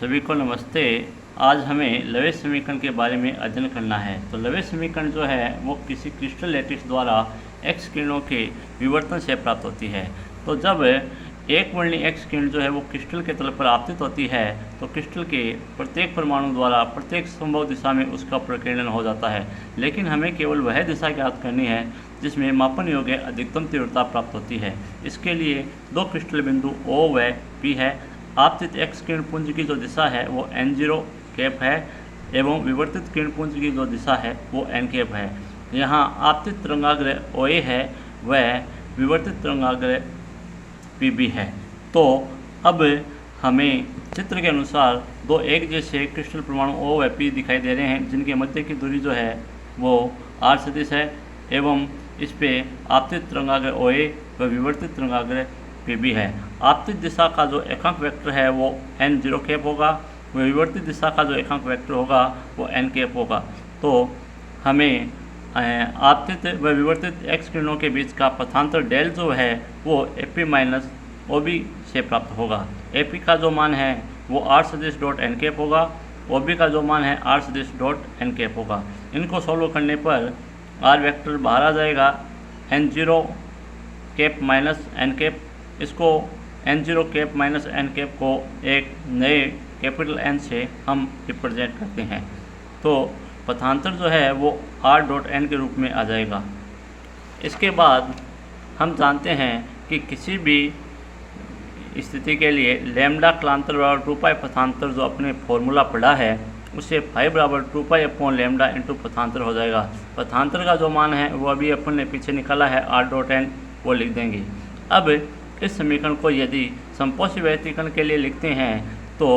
सभी को नमस्ते। आज हमें लवेज समीकरण के बारे में अध्ययन करना है। तो लवेज समीकरण जो है वो किसी क्रिस्टल लैटिस द्वारा एक्स किरणों के विवर्तन से प्राप्त होती है। तो जब एक वर्णीय एक्स किरण जो है वो क्रिस्टल के तल पर आपतित होती है तो क्रिस्टल के प्रत्येक परमाणु द्वारा प्रत्येक संभव दिशा में उसका प्रकीर्णन हो जाता है, लेकिन हमें केवल वह दिशा ज्ञात करनी है जिसमें मापन योग्य अधिकतम तीव्रता प्राप्त होती है। इसके लिए दो क्रिस्टल बिंदु O व P है। आपतित एक्स किरण पुंज की जो दिशा है वो n0 कैप है एवं विवर्तित किरण पुंज की जो दिशा है वो n कैप है। यहाँ आपतित तरंगाग्र OA है व विवर्तित तरंगाग्र PB है। तो अब हमें चित्र के अनुसार दो एक जैसे क्रिस्टल परमाणु O व P दिखाई दे रहे हैं, जिनके मध्य की दूरी जो है वो r सदिश है एवं इस पे आपतित तरंगाग्र OA व विवर्तित तरंगाग्र PB है। आपतित दिशा का जो एकांक वेक्टर है वो n0 कैप होगा व विवर्तित दिशा का जो एकांक वेक्टर होगा वो n कैप होगा। तो हमें आपतित व विवर्तित एक्स किरणों के बीच का पथांतर डेल जो है वो AP माइनस OB से प्राप्त होगा। AP का जो मान है वो r सदिश डॉट n कैप होगा, OB का जो मान है r सदिश डॉट n कैप होगा। इनको सॉल्व करने पर r वेक्टर बाहर आ जाएगा, n0 cap minus n cap. इसको n0 cap minus n cap को एक नए कैपिटल N से हम रिप्रेजेंट करते हैं। तो पथांतर जो है वो r डॉट n के रूप में आ जाएगा। इसके बाद हम जानते हैं कि किसी भी स्थिति के लिए लैम्डा कालांतर बराबर 2 पाई पथांतर जो अपने फॉर्मूला पढ़ा है उससे फाई बराबर 2 पाई अपॉन लैम्डा इंटू पथांतर हो जाएगा। पथांतर का जो मान है वो अभी अपन ने पीछे निकाला है r डॉट n, वो लिख देंगे। अब इस समीकरण को यदि समपोषी व्यतिकरण के लिए लिखते हैं तो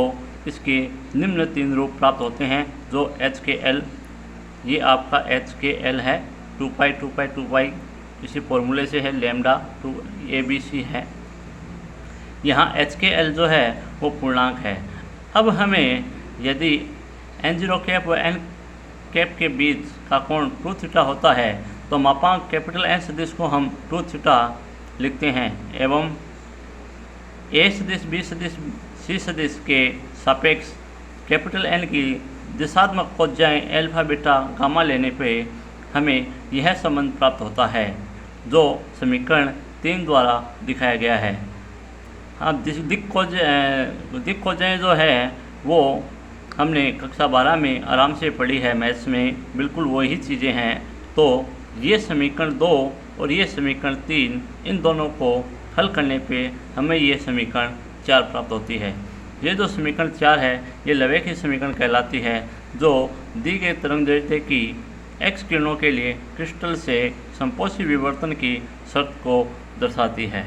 इसके निम्न तीन रूप प्राप्त होते हैं, जो HKL, ये आपका HKL है, 2 पाई 2 पाई 2 पाई इसी फॉर्मूले से है, लैम्डा 2 ABC है। यहाँ HKL जो है वो पूर्णांक है। अब हमें यदि n0 कैप व n कैप के बीच का कोण 2 थीटा होता है तो मापांक कैपिटल N सदिश को हम 2 थीटा लिखते हैं एवं A सदिश B सदिश C सदिश के सापेक्ष कैपिटल N की दिशात्मक कोज्याएँ अल्फा बीटा गामा लेने पे हमें यह संबंध प्राप्त होता है जो समीकरण 3 द्वारा दिखाया गया है। अब दिक् कोज्याएँ जो है वो हमने कक्षा 12 में आराम से पढ़ी है, मैथ्स में बिल्कुल वही चीज़ें हैं। तो ये समीकरण 2 और ये समीकरण 3, इन दोनों को हल करने पे हमें ये समीकरण 4 प्राप्त होती है। ये जो समीकरण 4 है ये लवे की समीकरण कहलाती है, जो दी गई तरंगदैर्घ्य की एक्स किरणों के लिए क्रिस्टल से समपोषी विवर्तन की शर्त को दर्शाती है।